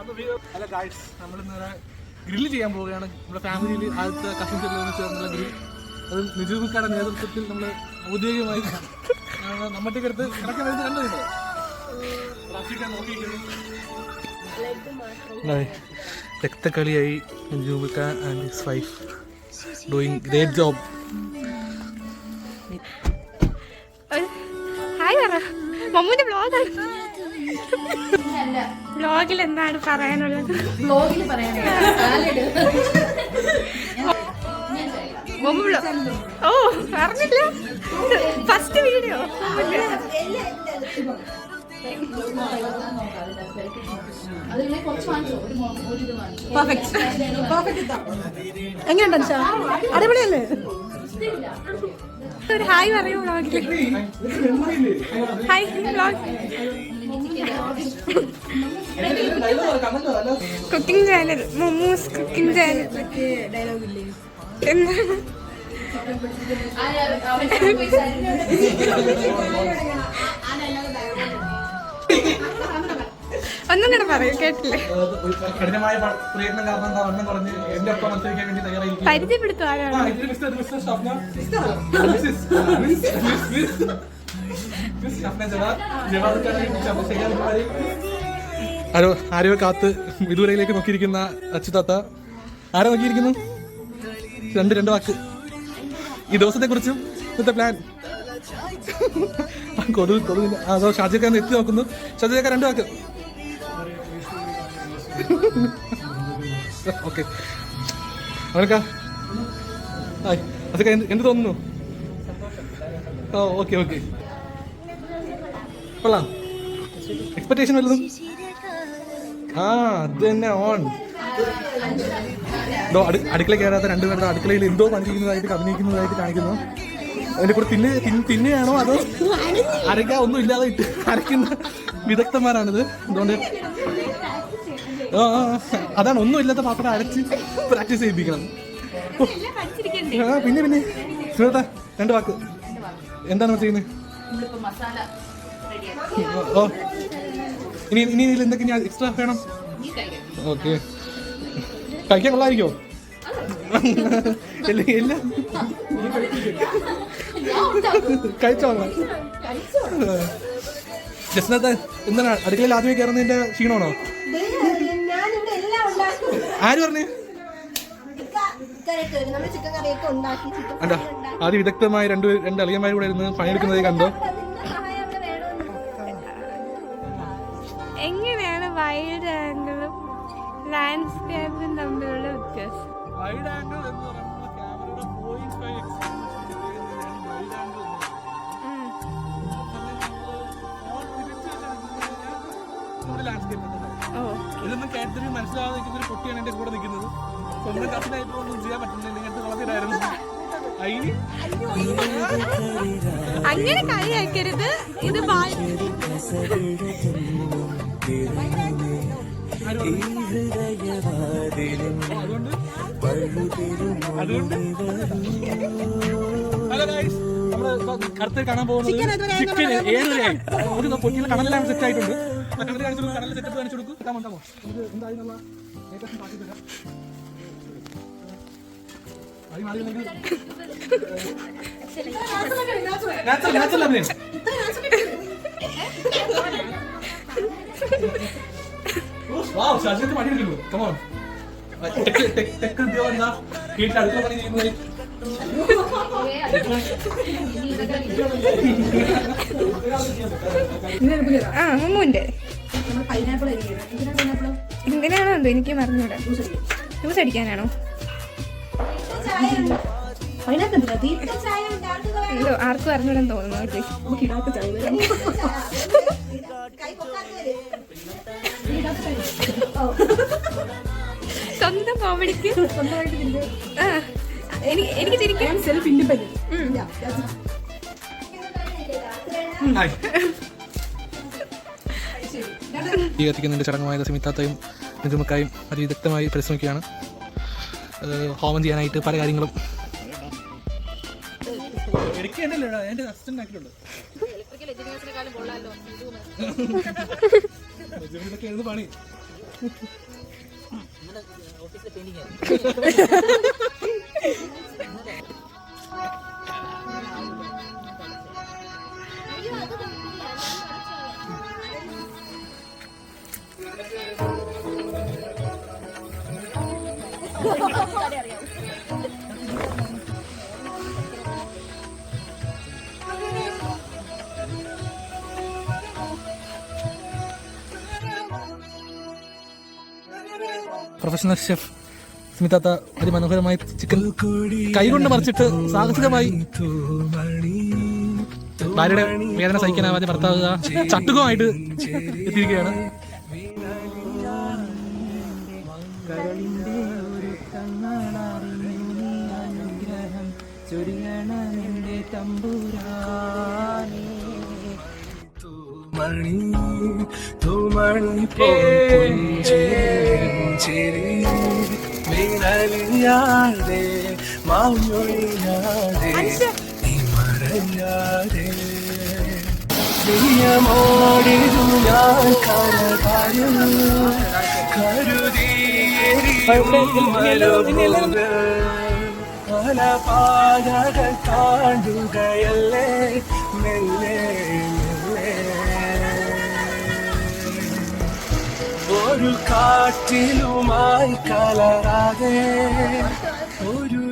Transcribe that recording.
Hello guys, നമ്മളിന്ന് grill ചെയ്യാൻ പോവുകയാണ്. നമ്മുടെ ഫാമിലിയിൽ ആദ്യത്തെ കസിൻസ് എല്ലാം ചേർന്നുള്ള ഗ്രിൽ. അത് നിജൂബിക്കാരുടെ നേതൃത്വത്തിൽ നമ്മൾ ഔദ്യോഗികമായി നമ്മട്ടേക്ക് എടുത്ത് കിടക്കാൻ വേണ്ടി കണ്ടു. രക്തക്കളിയായി നിജൂബിക്ക and his wife doing great job. വ്ലോഗിൽ എന്താണ് പറയാനുള്ളത്? ഓ പറഞ്ഞില്ല, ഫസ്റ്റ് വീഡിയോ. എങ്ങനെയുണ്ട്? അടിപൊളിയല്ലേ? ഒരു ഹായ് പറയൂ വ്ലോഗിൽ. Hi vlog. Cooking channel, Mammoo's cooking channel. എന്താണ് ഒന്നും കൂടെ പറയൂ, കേട്ടില്ലേ? പരിചയപ്പെടുത്തും ആരാണ്? ആരോ കാത്ത് വിദൂരയിലേക്ക് നോക്കിയിരിക്കുന്ന അച്യുതാത്ത. ആരാ നോക്കിയിരിക്കുന്നു? രണ്ട് വാക്ക് ഈ ദിവസത്തെ കുറിച്ചും ഇന്നത്തെ പ്ലാൻ. അതോ ഷാജിക്കാരൻ എത്തി നോക്കുന്നു. ഷാജിക്ക 2 വാക്ക്. ഓക്കെ, അവനക്കാ അതൊക്കെ എന്ത് തോന്നുന്നു? ഓ ഓക്കെ ഓക്കെ, കൊള്ളാം. എക്സ്പെക്ടേഷൻ വല്ലതും? അത് തന്നെ ഓൺ. അടുക്കള കയറാത്ത 2 പേരുടെ അടുക്കളയിൽ എന്തോ പണിക്കുന്നതായിട്ട് അഭിനയിക്കുന്നതായിട്ട് കാണിക്കുന്നു. അതിന്റെ കൂടെ തിന്നുകയാണോ അതോ അരയ്ക്കാൻ ഒന്നും ഇല്ലാതെ ഇട്ട് അരയ്ക്കുന്ന വിദഗ്ധന്മാരാണിത്. അതുകൊണ്ട് അതാണ്, ഒന്നും ഇല്ലാത്ത പാത്രം അരച്ച് പ്രാക്ടീസ് ചെയ്യിപ്പിക്കണം. പിന്നെ സുഹൃത്താ 2 വാക്ക്. എന്താണ് ചെയ്യുന്നത്? ഓ ഇനി എന്തൊക്കെ എക്സ്ട്രാ വേണം? ഓക്കെ, കഴിക്കാൻ കൊള്ളായിരിക്കോ? എല്ലാം കഴിച്ചോളാം. ജസ്നത്ത് എന്താണ് അടുക്കളയിൽ ആദ്യമേ കയറുന്നതിന്റെ ക്ഷീണമാണോ? ആര് പറഞ്ഞു? ആദ്യം വിദഗ്ധമായി രണ്ട് അളിയന്മാർ കൂടെ ഇരുന്ന് പണിയെടുക്കുന്നതേ കണ്ടോ? എങ്ങനെയാണ് വൈഡ് ആംഗിളും ലാൻഡ്സ്കേപ്പും തമ്മിലുള്ള വ്യത്യാസം? വൈഡ് ആംഗിൾ എന്ന് പറയുന്നത് ക്യാമറയുടെ 0.5x ഇതൊന്നും കേട്ടൊരു മനസ്സിലാവാതെ നിൽക്കുന്ന ഒരു പൊട്ടിയാണ് എന്റെ കൂടെ നിൽക്കുന്നത്. സ്വന്തം കസിനായപ്പോ ഒന്നും ചെയ്യാൻ പറ്റുന്നില്ല. ഇങ്ങനത്തെ വളർത്തിയിട്ടായിരുന്നു. അങ്ങനെ കളിയാക്കരുത്. ഇത് അടുത്ത് കാണാൻ പോകുന്നത് ചിക്കൻ 7 രൂപയായി. ഒരു പൊട്ടിയുള്ള കടലെല്ലാം സെറ്റ് ആയിട്ടുണ്ട്. കടൽ കാണിച്ചു കൊടുക്കും, കടലിൽ സെറ്റപ്പ് കാണിച്ചു കൊടുക്കും. ഇത് എന്തായിരുന്നുള്ള ഏകദേശം കാട്ടി തരാം. മമ്മൂന്റെ എന്തിനാണോ എന്തോ എനിക്ക് മറന്നൂടെ. ജ്യൂസ് അടിക്കാനാണോ? എന്തോ ആർക്കും അറിഞ്ഞൂടെന്ന് തോന്നുന്നു. സ്വന്തം കോമഡിക്ക് എനിക്ക് ചിരിക്കാൻ സെൽഫ് ഇൻഡിപെൻഡന്റ്. ഈ കത്തിക്കുന്നതിൻ്റെ ചടങ്ങുമായ സ്മിതാത്തയും നിജുമക്കായും അതിവിദഗ്ധമായി പരിശ്രമിക്കുകയാണ്. ഹോമം ചെയ്യാനായിട്ട് പല കാര്യങ്ങളും പണി പ്രൊഫഷണൽ ഷെഫ് സ്മിതാത്ത അതിമനോഹരമായി ചിക്കൻ കൈകൊണ്ട് മറിച്ചിട്ട് സാഹസികമായി ഭാര്യയുടെ വേദന സഹിക്കാനാവാതെ ഭർത്താവുക ചട്ടുകമായിട്ട് എത്തിയിരിക്കുകയാണ്. മണി തുമണി മീനലിയാതെ മാഞ്ഞൊഴിയാതെ മറഞ്ഞാതെ പ്രിയമോടിരു ഞാൻ കരകാര്യം കരുതിയേരി പല പാതകൾ താണ്ടുകയല്ലേ മെല്ലെ ഒരു കാറ്റിലുമായി കലരാതെ ഒരു